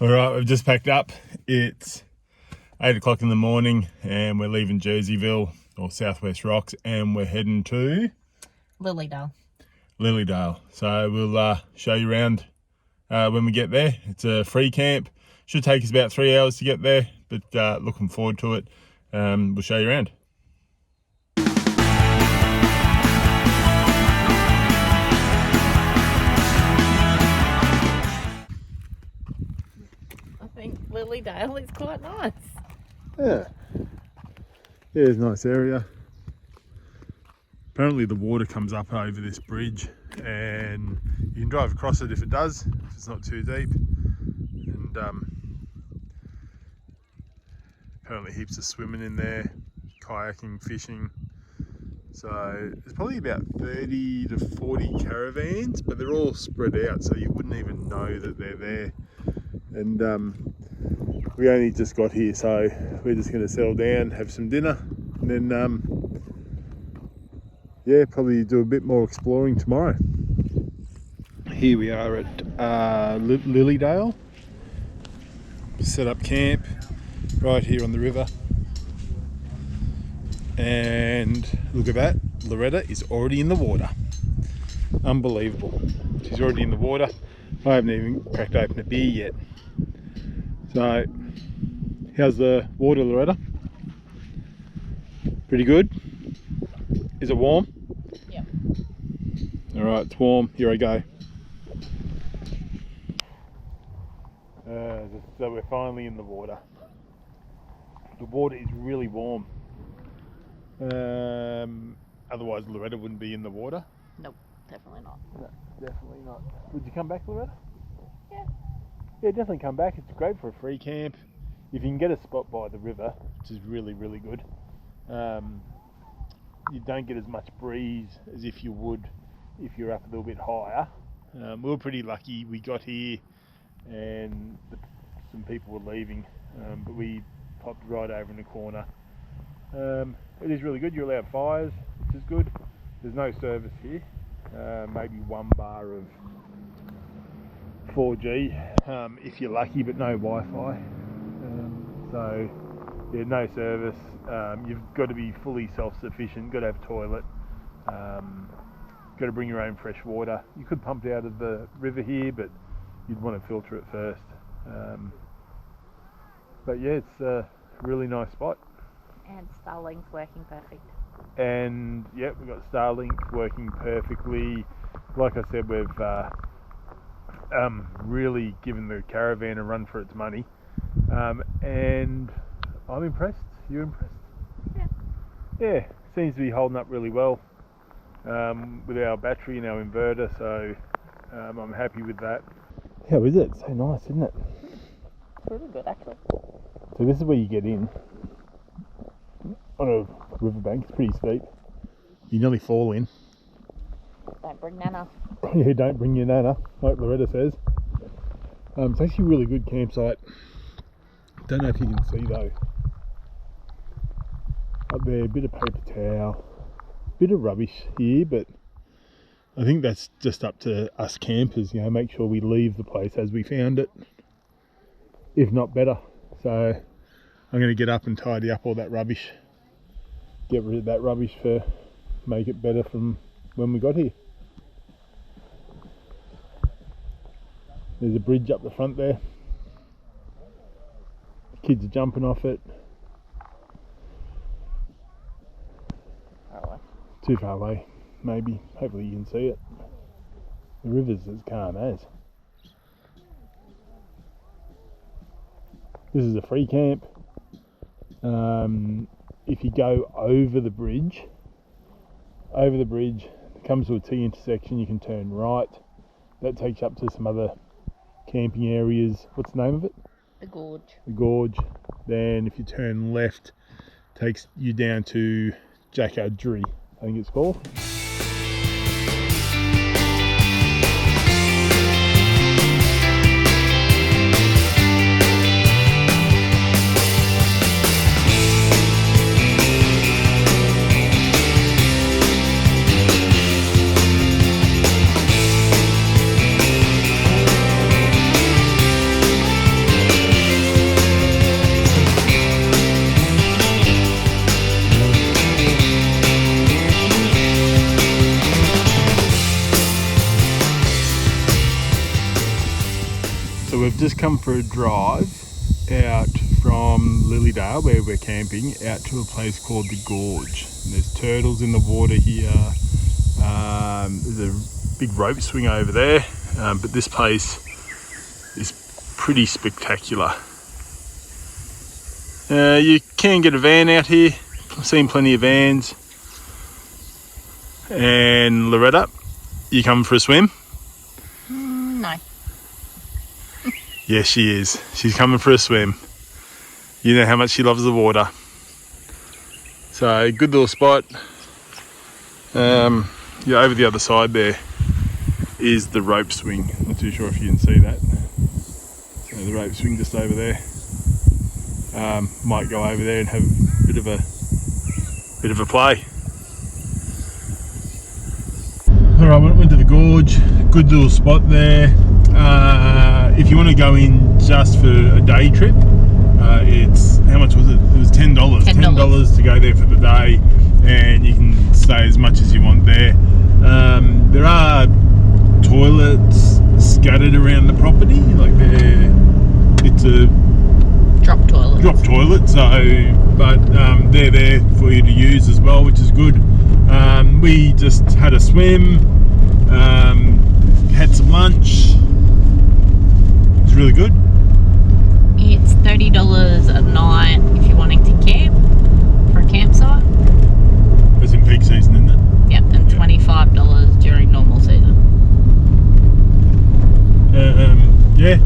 All right, we've just packed up. It's 8 o'clock in the morning and we're leaving Jerseyville or Southwest Rocks and we're heading to Lilydale. So we'll show you around when we get there. It's a free camp. Should take us about 3 hours to get there, but looking forward to it. We'll show you around. I think Lilydale is quite nice. Yeah, it's a nice area. Apparently the water comes up over this bridge and you can drive across it if it does, if it's not too deep. And apparently heaps of swimming in there, kayaking, fishing. So there's probably about 30 to 40 caravans, but they're all spread out so you wouldn't even know that they're there. And we only just got here, so we're just going to settle down, have some dinner, and then yeah, probably do a bit more exploring tomorrow. Here we are at Lilydale. Set up camp right here on the river, and look at that, Loretta is already in the water. Unbelievable, she's already in the water. I haven't even cracked open a beer yet. So how's the water, Loretta? Pretty good? Is it warm? Yep. Alright, it's warm. Here I go. So we're finally in the water. The water is really warm. Otherwise Loretta wouldn't be in the water. Nope, definitely not. No, definitely not. Would you come back, Loretta? Yeah. Yeah, definitely come back. It's great for a free camp. If you can get a spot by the river, which is really, really good. You don't get as much breeze as if you would if you're up a little bit higher. We were pretty lucky. We got here and some people were leaving, but we popped right over in the corner. It is really good. You're allowed fires, which is good. There's no service here. Maybe one bar of 4G if you're lucky, but no Wi-Fi. So yeah, no service. You've got to be fully self-sufficient, got to have a toilet, got to bring your own fresh water. You could pump it out of the river here, but you'd want to filter it first. But yeah, it's a really nice spot. And Starlink's working perfect. And yeah, we've got Starlink working perfectly. Like I said, we've really given the caravan a run for its money. And I'm impressed. You impressed? Yeah. Yeah, seems to be holding up really well with our battery and our inverter, so I'm happy with that. How is it? It's so nice, isn't it? It's really good, actually. So this is where you get in on a riverbank. It's pretty steep. You nearly fall in. Don't bring Nana. Yeah, don't bring your Nana, like Loretta says. It's actually a really good campsite. Don't know if you can see though. Up there, a bit of paper towel, bit of rubbish here, but I think that's just up to us campers, you know, make sure we leave the place as we found it, if not better. So I'm going to get up and tidy up all that rubbish, get rid of that rubbish for make it better from when we got here. There's a bridge up the front there. Kids are jumping off it. Far away. Too far away, maybe. Hopefully you can see it. The river's as calm as. This is a free camp. If you go over the bridge, it comes to a T intersection, you can turn right. That takes you up to some other camping areas. What's the name of it? The Gorge. The Gorge. Then if you turn left, takes you down to Jackadry, I think it's called. So we've just come for a drive out from Lilydale, where we're camping, out to a place called the Gorge. And there's turtles in the water here. There's a big rope swing over there, but this place is pretty spectacular. You can get a van out here. I've seen plenty of vans. And Loretta, you coming for a swim? No. Yes, she is. She's coming for a swim. You know how much she loves the water. So, good little spot. Yeah, over the other side there is the rope swing. Not too sure if you can see that. So the rope swing just over there. Might go over there and have a bit of a play. Alright, went to the Gorge. Good little spot there. If you want to go in just for a day trip, it's, how much was it? It was $10. $10 to go there for the day, and you can stay as much as you want there. There are toilets scattered around the property, like it's a Drop toilet. So, but they're there for you to use as well, which is good. We just had a swim, had some lunch. It's really good. It's $30 a night if you're wanting to camp for a campsite. It's in peak season, isn't it? Yep, and $25 during normal season. Yeah.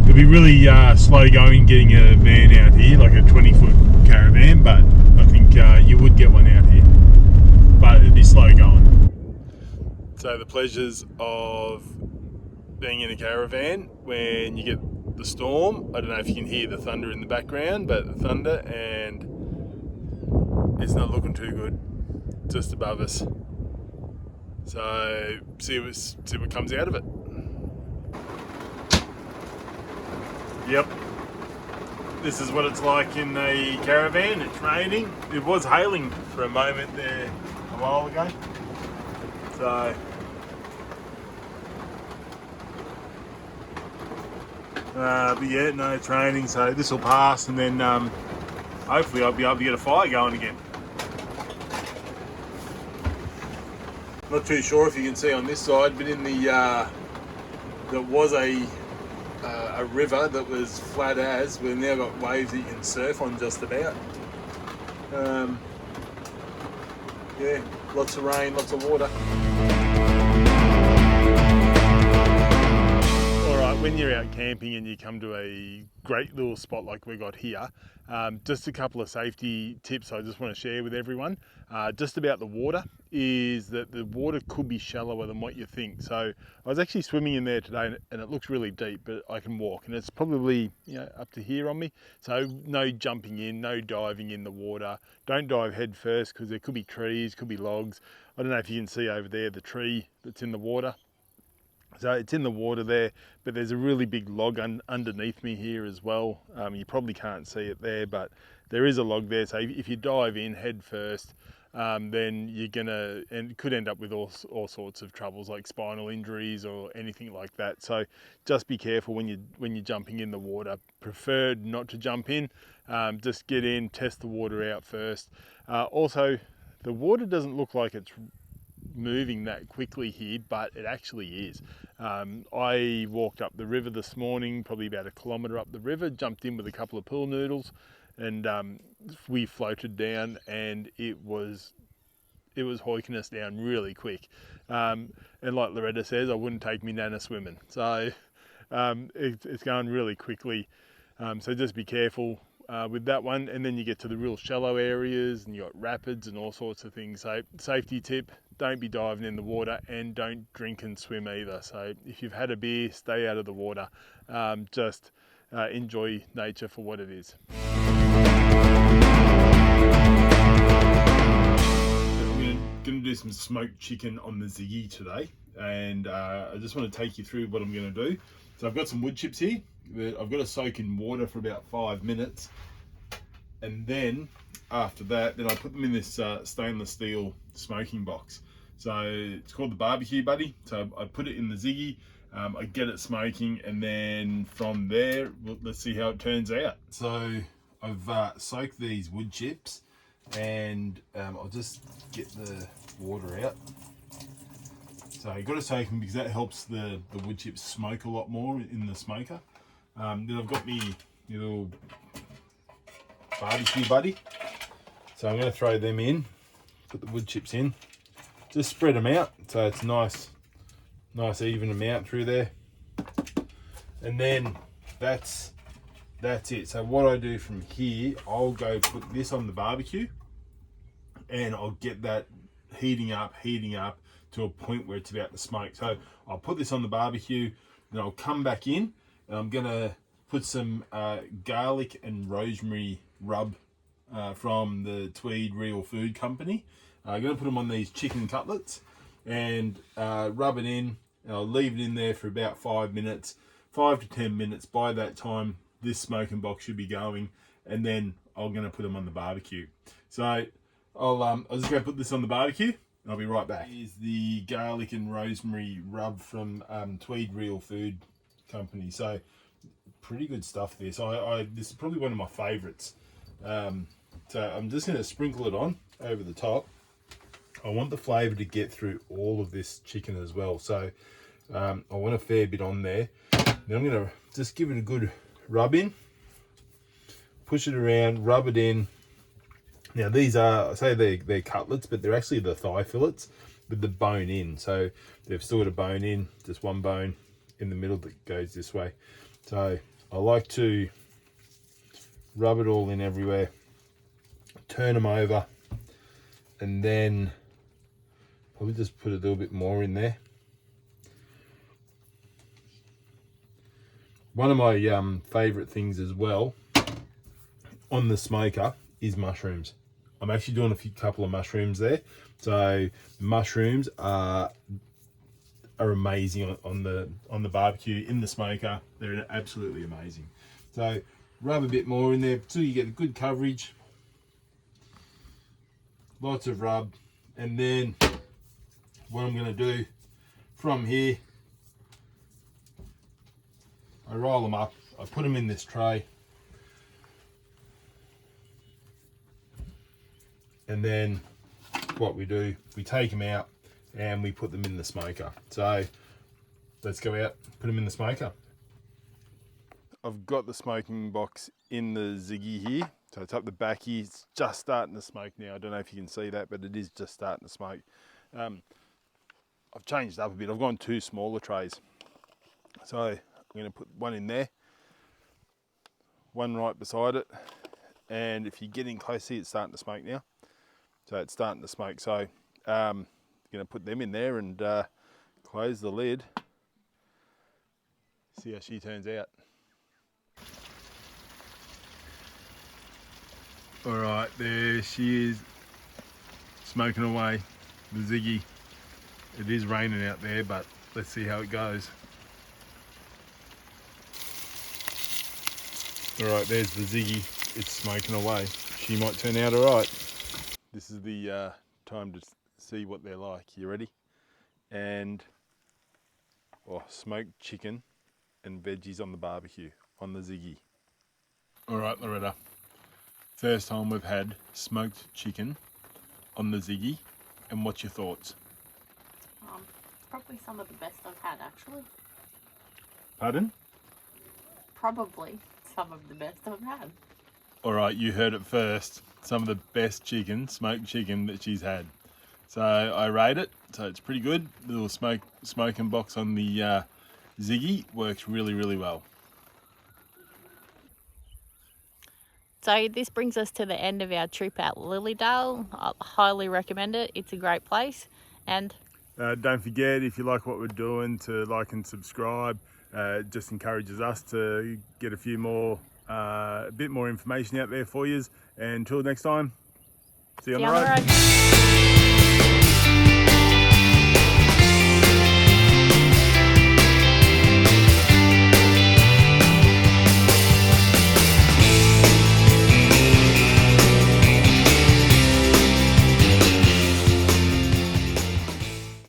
It'll be really slow going getting a van out here, like a 20-foot caravan, but I think you would get one out here. But it'd be slow going. So the pleasures of being in a caravan when you get the storm. I don't know if you can hear the thunder in the background, but the thunder, and it's not looking too good just above us. So see what comes out of it. Yep, this is what it's like in a caravan. It's raining. It was hailing for a moment there a while ago. So but yeah, no, it's raining, so this will pass, and then hopefully I'll be able to get a fire going again. Not too sure if you can see on this side, but in the there was a river that was flat as. We've now got waves that you can surf on just about. Yeah, lots of rain, lots of water. When you're out camping and you come to a great little spot like we got here, just a couple of safety tips I just want to share with everyone. Just about the water is that the water could be shallower than what you think. So I was actually swimming in there today, and it looks really deep, but I can walk, and it's probably, you know, up to here on me. So no jumping in, no diving in the water. Don't dive head first, because there could be trees, could be logs. I don't know if you can see over there the tree that's in the water. So it's in the water there, but there's a really big log underneath me here as well. You probably can't see it there, but there is a log there. So if you dive in head first, then you're gonna, and could end up with all sorts of troubles like spinal injuries or anything like that. So just be careful when you're jumping in the water. Preferred not to jump in. Just get in, test the water out first. Also, the water doesn't look like it's moving that quickly here, but it actually is. I walked up the river this morning, probably about 1 kilometre up the river, jumped in with a couple of pool noodles, and we floated down, and it was hoiking us down really quick. And like Loretta says, I wouldn't take me nana swimming. So it's going really quickly. So just be careful with that one, and then you get to the real shallow areas, and you got rapids and all sorts of things. So safety tip: don't be diving in the water, and don't drink and swim either. So if you've had a beer, stay out of the water. Just enjoy nature for what it is. I'm going to do some smoked chicken on the Ziggy today, and I just want to take you through what I'm going to do. So I've got some wood chips here that I've got to soak in water for about 5 minutes, and then after that, then I put them in this stainless steel smoking box. So it's called the Barbecue Buddy. So I put it in the Ziggy, I get it smoking, and then from there, let's see how it turns out. So I've soaked these wood chips, and I'll just get the water out. So you've got to soak them because that helps the wood chips smoke a lot more in the smoker. Then I've got my little barbecue buddy. So I'm going to throw them in, put the wood chips in, just spread them out so it's nice even amount through there. And then that's it. So what I do from here, I'll go put this on the barbecue, and I'll get that heating up to a point where it's about to smoke. So I'll put this on the barbecue, then I'll come back in, and I'm gonna put some garlic and rosemary rub from the Tweed Real Food Company. I'm gonna put them on these chicken cutlets and rub it in, and I'll leave it in there for about 5 minutes, 5 to 10 minutes. By that time, this smoking box should be going, and then I'm gonna put them on the barbecue. So I'll just go put this on the barbecue. I'll be right back. Here's the garlic and rosemary rub from Tweed Real Food Company. So pretty good stuff this. This is probably one of my favourites. So I'm just going to sprinkle it on over the top. I want the flavour to get through all of this chicken as well. So I want a fair bit on there. Then I'm going to just give it a good rub in. Push it around, rub it in. Now these are, I say they're cutlets, but they're actually the thigh fillets with the bone in. So they've still got a bone in, just one bone in the middle that goes this way. So I like to rub it all in everywhere, turn them over, and then probably just put a little bit more in there. One of my favourite things as well on the smoker is mushrooms. I'm actually doing a couple of mushrooms there. So mushrooms are amazing on the barbecue, in the smoker. They're absolutely amazing. So rub a bit more in there till you get good coverage. Lots of rub. And then what I'm going to do from here, I roll them up, I put them in this tray, and then what we do, we take them out and we put them in the smoker. So let's go out, put them in the smoker. I've got the smoking box in the Ziggy here. So it's up the back here. It's just starting to smoke now. I don't know if you can see that, but it is just starting to smoke. I've changed up a bit. I've gone 2 smaller trays. So I'm going to put one in there, one right beside it. And if you get in close, see it's starting to smoke now. So it's starting to smoke. So I'm going to put them in there and close the lid. See how she turns out. All right, there she is, smoking away, the Ziggy. It is raining out there, but let's see how it goes. All right, there's the Ziggy. It's smoking away. She might turn out all right. This is the time to see what they're like. You ready? And smoked chicken and veggies on the barbecue on the Ziggy. All right, Loretta. First time we've had smoked chicken on the Ziggy, and what's your thoughts? Probably some of the best I've had, actually. Pardon? Probably some of the best I've had. All right, you heard it first. Some of the best chicken, smoked chicken that she's had. So I rate it. So it's pretty good. The little smoking box on the Ziggy works really, really well. So this brings us to the end of our trip at Lilydale. I highly recommend it. It's a great place. And don't forget, if you like what we're doing, to like and subscribe. It just encourages us to get a bit more information out there for you. And until next time, see you on the road.